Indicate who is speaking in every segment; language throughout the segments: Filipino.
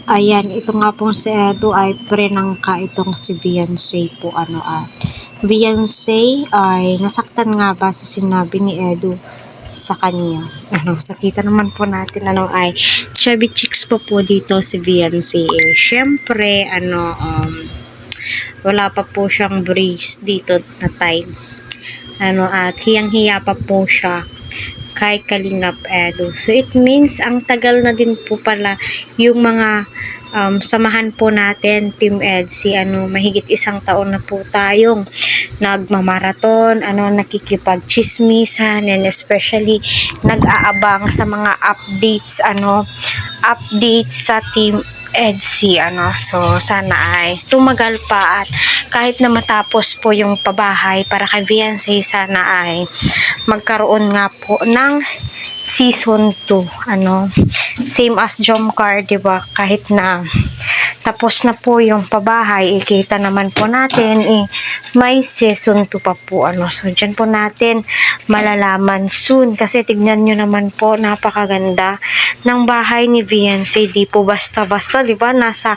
Speaker 1: Ayan, ito nga pong si Edu ay prenangka itong si Beyonce po at Beyonce ay nasaktan nga ba sa sinabi ni Edu sa kanya. Sakita naman po natin ay chubby chicks po dito si Beyonce. Syempre, wala pa po siyang breeze dito na time. At hiyang-hiya pa po siya kay Kalingap Edu. So it means ang tagal na din po pala yung mga samahan po natin Team EDSI, mahigit 1 taon na po tayong nagmamaraton, nakikipagchismisan, and especially nag-aabang sa mga updates sa Team EDSI, so sana ay tumagal pa at kahit na matapos po yung pabahay para kay Beyonce, sana ay magkaroon nga po ng season 2, same as Jomcar, diba? Kahit na tapos na po yung pabahay, ikita naman po natin may season 2 pa po, so dyan po natin malalaman soon, kasi tignan nyo naman po, napakaganda ng bahay ni Beyonce. Di po basta-basta, diba? Nasa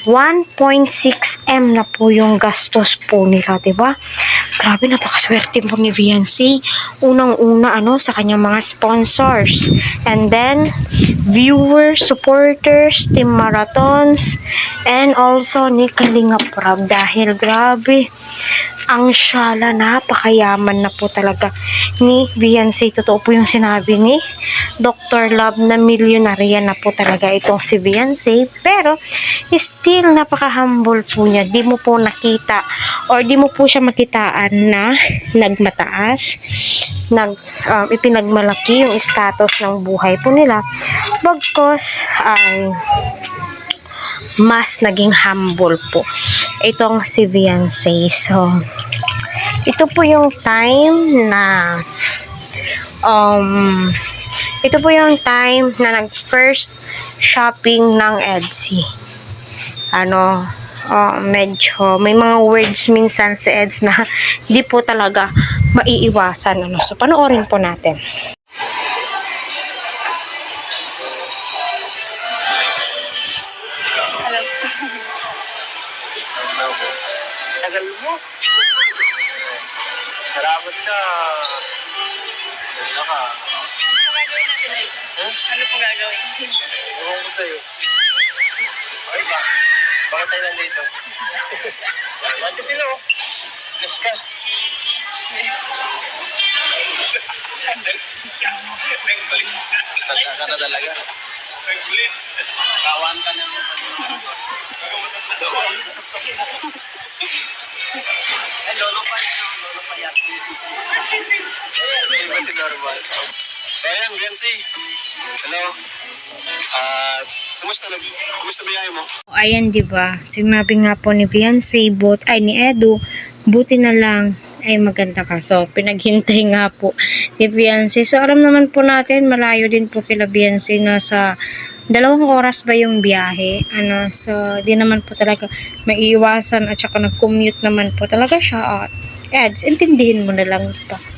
Speaker 1: 1.6 M na po yung gastos po nila, diba? Grabe, napakaswerte po ni Beyonce. Unang-una, sa kanyang mga sponsors. And then, viewers, supporters, team marathons, and also ni Kalingap Rab. Dahil grabe, ang syala, napakayaman na po talaga ni Beyonce. Totoo po yung sinabi ni Dr. Love na milyonarya na po talaga itong si Beyonce. Pero, still, napaka-humble po niya. Di mo po nakita or di mo po siya makitaan na nagmataas, ipinagmalaki yung status ng buhay po nila. Bagkos ay mas naging humble po itong si Beyonce. So, ito po yung time na nag-first shopping ng EDSI. Medyo may mga words minsan sa EDS na hindi po talaga maiiwasan. So, panoorin po natin.
Speaker 2: Tagal mo. Salamat ka. Ganda ka.
Speaker 3: Ano pong gagawin natin ay? Ano pong gagawin?
Speaker 2: Ewan ko sa'yo. Okay ba? Bakit tayo nandito? Bakit sila oh? Bless ka. Tanda ka na talaga. Nag-bliss. Kawan ka naman. Ay, lolo pa yan. Lolo pa yan. Hindi ba normal?
Speaker 4: So ayan, Beyonce. Hello. Kumusta biyahe mo?
Speaker 1: Ayan, diba? Sinabi nga po ni Beyonce, ni Edu, buti na lang ay maganda ka. So, pinaghintay nga po ni Beyonce. So, alam naman po natin, malayo din po kila Beyonce. Nasa 2 oras ba yung biyahe? So, di naman po talaga maiiwasan at saka nag-commute naman po talaga siya. Eds, intindihin mo na lang pa.